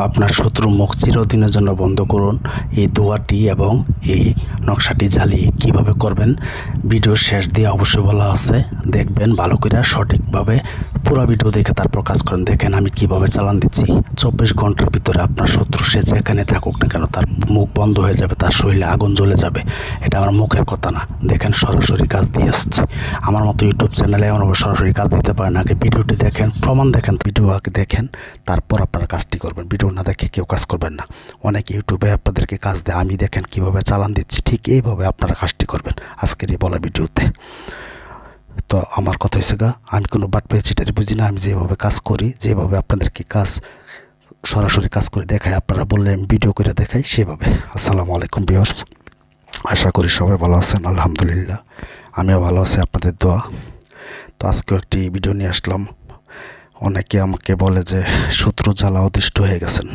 আপনার শত্রু মুখ চিরদিনের জন্য বন্ধ করুন। এই দোয়াটি এবং এই নকশাটি জ্বালিয়ে কিভাবে করবেন ভিডিও শেষ দিয়ে অবশ্যই বলা আছে, দেখবেন ভালো করে সঠিকভাবে পুরো ভিডিও দেখে তারপর কাজ করেন। দেখেন আমি কিভাবে চালান দিচ্ছি। 24 ঘন্টার ভিতরে আপনার শত্রু সে যেখানে থাকুক না কেন তার মুখ বন্ধ হয়ে যাবে, তার শরীরে আগুন জ্বলে যাবে। এটা আমার মুখের কথা না, দেখেন সরাসরি কাজ দিয়ে আসছি। আমার মতো ইউটিউব চ্যানেলে এমনভাবে সরাসরি কাজ দিতে পারেন। আগে ভিডিওটি দেখেন, প্রমাণ দেখেন, ভিডিও আগে দেখেন, তারপর আপনারা কাজটি করবেন। ভিডিও না দেখে কেউ কাজ করবেন না। অনেক ইউটিউবে আপনাদেরকে কাজ দেয়, আমি দেখেন কিভাবে চালান দিচ্ছি, ঠিক এইভাবে আপনারা কাজটি করবেন আজকের এই বলা ভিডিওতে। তো আমার কথা হয়েছে আমি কোনো বাটপাই চিটারি বুঝি না। আমি যেভাবে কাজ করি, যেভাবে আপনাদেরকে কাজ সরাসরি কাজ করে দেখাই, আপনারা বললে আমি ভিডিও করে দেখাই সেভাবে। আসসালামু আলাইকুম ভিউয়ার্স, আশা করি সবাই ভালো আছেন। আলহামদুলিল্লাহ আমিও ভালো আছি আপনাদের দোয়া। তো আজকেও একটি ভিডিও নিয়ে আসলাম। অনেকে আমাকে বলে যে শত্রু জ্বালা অতিষ্ঠ হয়ে গেছেন,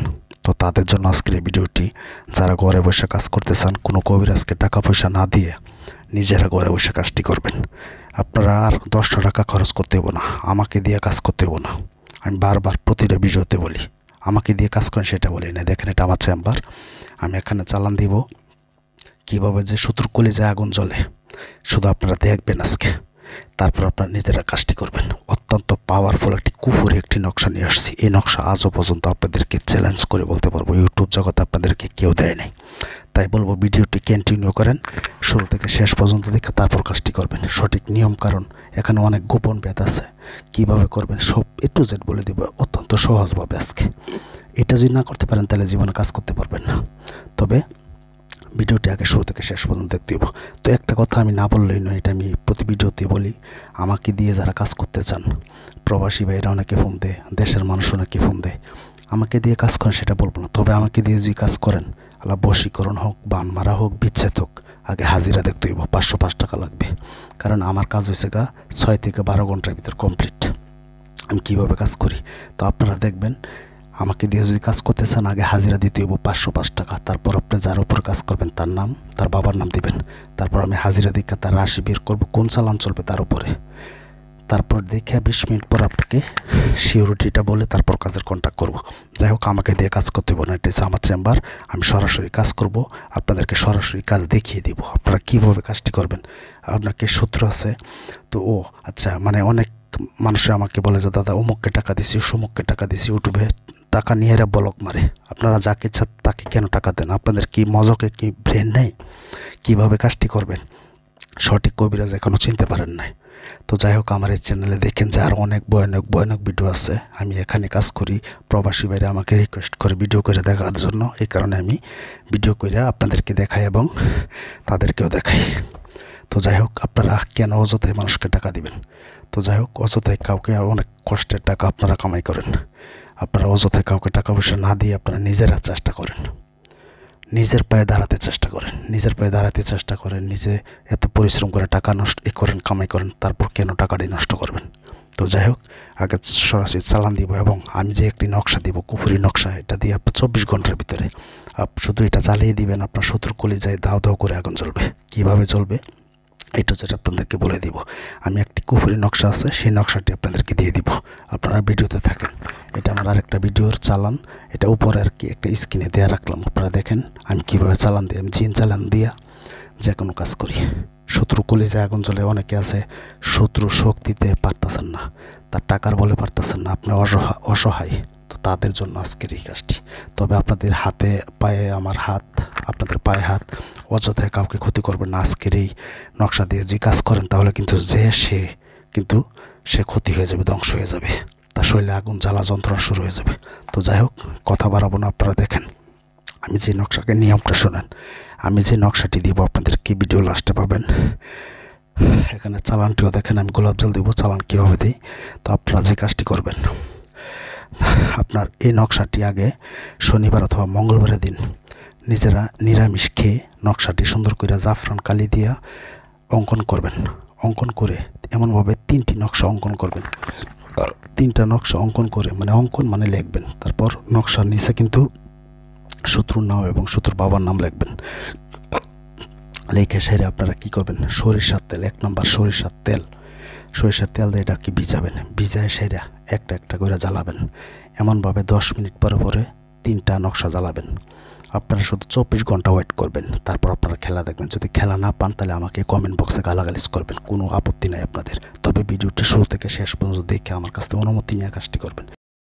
তো তাদের জন্য আজকের এই ভিডিওটি। যারা ঘরে বসে কাজ করতে চান, কোনো কবিরাজকে টাকা পয়সা না দিয়ে নিজেরা ঘরে বসে কাজটি করবেন। আপনারা আর 10টা টাকা খরচ করতে হবো না, আমাকে দিয়ে কাজ করতে হবো না। আমি বারবার প্রতিটা ভিডিওতে বলি, আমাকে দিয়ে কাজ করেন সেটা বলি না। দেখেন এটা আমার চেম্বার, আমি এখানে চালান দিব কীভাবে যে শত্রুর কলিজায় আগুন জ্বলে, শুধু আপনারা দেখবেন আজকে। তারপর আপনারা নিজেরা কাজটি করবেন। অত্যন্ত পাওয়ারফুল একটি কুফুরি একটি নকশা নিয়ে আসছি। এই নকশা আজও পর্যন্ত আপনাদেরকে চ্যালেঞ্জ করে বলতে পারবো ইউটিউব জগতে আপনাদেরকে কেউ দেয় নাই। তাই বলবো ভিডিওটি কন্টিনিউ করেন, শুরু থেকে শেষ পর্যন্ত দেখে তারপর কাজটি করবেন। সঠিক নিয়ম, কারণ এখানে অনেক গোপন ভেদ আছে। কিভাবে করবেন সব A to Z বলে দিব অত্যন্ত সহজভাবে আজকে। এটা যদি না করতে পারেন তাহলে জীবনে কাজ করতে পারবেন না। তবে ভিডিওটি আগে শুরু থেকে শেষ পর্যন্ত দেখতে হবে। তো একটা কথা আমি না বললেই নয়, এটা আমি প্রতি ভিডিওতে বলি। আমাকে দিয়ে যারা কাজ করতে চান, প্রবাসী ভাইরা অনেকে ফোন দেয়, দেশের মানুষ অনেকে ফোন দেয়, আমাকে দিয়ে কাজ করেন সেটা বলবো না। তবে আমাকে দিয়ে যদি কাজ করেন, আল্লাহ বশীকরণ হোক, বান মারা হোক, বিচ্ছেদ হোক, আগে হাজিরা দেখতে হইব। 505 টাকা লাগবে। কারণ আমার কাজ হয়েছে 6 থেকে 12 ঘন্টার ভিতর কমপ্লিট। আমি কীভাবে কাজ করি তো আপনারা দেখবেন। আমাকে দিয়ে যদি কাজ করতে চান, আগে হাজিরা দিতে হইব 505 টাকা। তারপর আপনি যার উপর কাজ করবেন তার নাম, তার বাবার নাম দিবেন। তারপর আমি হাজিরা দেখে তার রাশি বের করবো, কোন চালান চলবে তার উপরে। তারপর দেখে 20 মিনিট পর আপনাকে সিওরিটিটা বলে তারপর কাজের কন্ট্যাক্ট করব। যাই হোক, আমাকে দিয়ে কাজ করতে হইব না, এটা হচ্ছে আমার চেম্বার। আমি সরাসরি কাজ করব, আপনাদেরকে সরাসরি কাজ দেখিয়ে দিব আপনারা কীভাবে কাজটি করবেন। আপনাকে সূত্র আছে তো আচ্ছা, মানে অনেক মানুষে আমাকে বলে যে দাদা অমুককে টাকা দিছি, সমুককে টাকা দিছি, ইউটিউবে টাকা নিয়ে এরা ব্লগ মারে। আপনারা যাকে ইচ্ছা তাকে কেন টাকা দেন? আপনাদের কি মজকে কি ব্রেন নেই? কীভাবে কাজটি করবেন সঠিক কবিরাজ এখনও চিনতে পারেন নাই। তো যাই হোক, আমার এই চ্যানেলে দেখেন যে আর অনেক ভয়ানক ভিডিও আছে। আমি এখানে কাজ করি, প্রবাসী বাইরে আমাকে রিকোয়েস্ট করে ভিডিও করে দেখার জন্য। এই কারণে আমি ভিডিও করে আপনাদেরকে দেখাই এবং তাদেরকেও দেখাই। তো যাই হোক, আপনারা কেন অযথায় মানুষকে টাকা দিবেন? তো যাই হোক, অযথায় কাউকে অনেক কষ্টের টাকা আপনারা কামাই করেন। আপনারা অযথায় কাউকে টাকা পয়সা না দিয়ে আপনারা নিজেরা চেষ্টা করেন, নিজের পায়ে দাঁড়াতে চেষ্টা করেন, নিজের পায়ে দাঁড়াতে চেষ্টা করেন। নিজে এত পরিশ্রম করে টাকা নষ্ট করেন, কামাই করেন, তারপর কেন টাকাটি নষ্ট করবেন? তো যাই হোক, আগে সরাসরি চালান দিব এবং আমি যে একটি নকশা দিব, কুফুরি নকশা, এটা দিয়ে আপনার 24 ঘন্টার ভিতরে শুধু এটা জ্বালিয়ে দিবেন, আপনার শত্রুর কলিজায় দাও দাও করে আগুন জ্বলবে। কীভাবে জ্বলবে এটা যেটা আপনাদেরকে বলে দিব। আমি একটি কুফুরি নকশা আছে, সেই নকশাটি আপনাদেরকে দিয়ে দিব। আপনারা ভিডিওতে থাকেন। এটা আমার আরেকটা ভিডিওর চালান, এটা উপরে আর কি একটা স্ক্রিনে দেওয়া রাখলাম। আপনারা দেখেন আমি কীভাবে চালান দিই। আমি জিন চালান দিয়া যে কোনো কাজ করি। শত্রু কলিজায় আগুন জ্বলে অনেকে আছে, শত্রু শক্তিতে পারতেছেন না, তার টাকার বলে পারতেছেন না, আপনি অসহায়। তো তাদের জন্য আজকের এই কাজটি। তবে আপনাদের হাতে পায়ে আমার হাত, আপনাদের পায়ে হাত, অযথায় কাউকে ক্ষতি করবেন না। আজকের এই নকশা দিয়ে যে কাজ করেন তাহলে কিন্তু সে ক্ষতি হয়ে যাবে, ধ্বংস হয়ে যাবে, তার শরীরে আগুন জ্বালা যন্ত্রণা শুরু হয়ে যাবে। তো যাই হোক, কথা বাড়াবো না, আপনারা দেখেন। আমি যে নকশাকে নিয়মটা শোনেন। আমি যে নকশাটি দিব আপনাদেরকে ভিডিও লাস্টে পাবেন। এখানে চালানটিও দেখেন, আমি গোলাপ জল দিব, চালান কীভাবে দিই। তো আপনারা যে কাজটি করবেন, আপনার এই নকশাটি আগে শনিবার অথবা মঙ্গলবারের দিন নিজেরা নিরামিষ খেয়ে নকশাটি সুন্দর করে জাফরান কালি দিয়া অঙ্কন করবেন। অঙ্কন করে এমনভাবে 3টি নকশা অঙ্কন করবেন। 3টা নকশা অঙ্কন করে, মানে অঙ্কন মানে লিখবেন। তারপর নকশার নিচে কিন্তু শত্রুর নাম এবং শত্রুর বাবার নাম লিখবেন। লিখে সেরে আপনারা কী করবেন, সরিষার তেল, 1 নম্বর সরিষার তেল দিয়ে এটাকে ভিজাবেন। ভিজায় সেরা একটা একটা করে জ্বালাবেন। এমনভাবে 10 মিনিট পরে 3টা নকশা জ্বালাবেন। আপনারা শুধু 24 ঘন্টা ওয়েট করবেন, তারপর আপনারা খেলা দেখবেন। যদি খেলা না পান তাহলে আমাকে কমেন্ট বক্সে গালাগালিজ করবেন, কোনো আপত্তি নাই আপনাদের। তবে ভিডিওটি শুরু থেকে শেষ পর্যন্ত দেখে আমার কাছ থেকে অনুমতি নিয়ে কাজটি করবেন।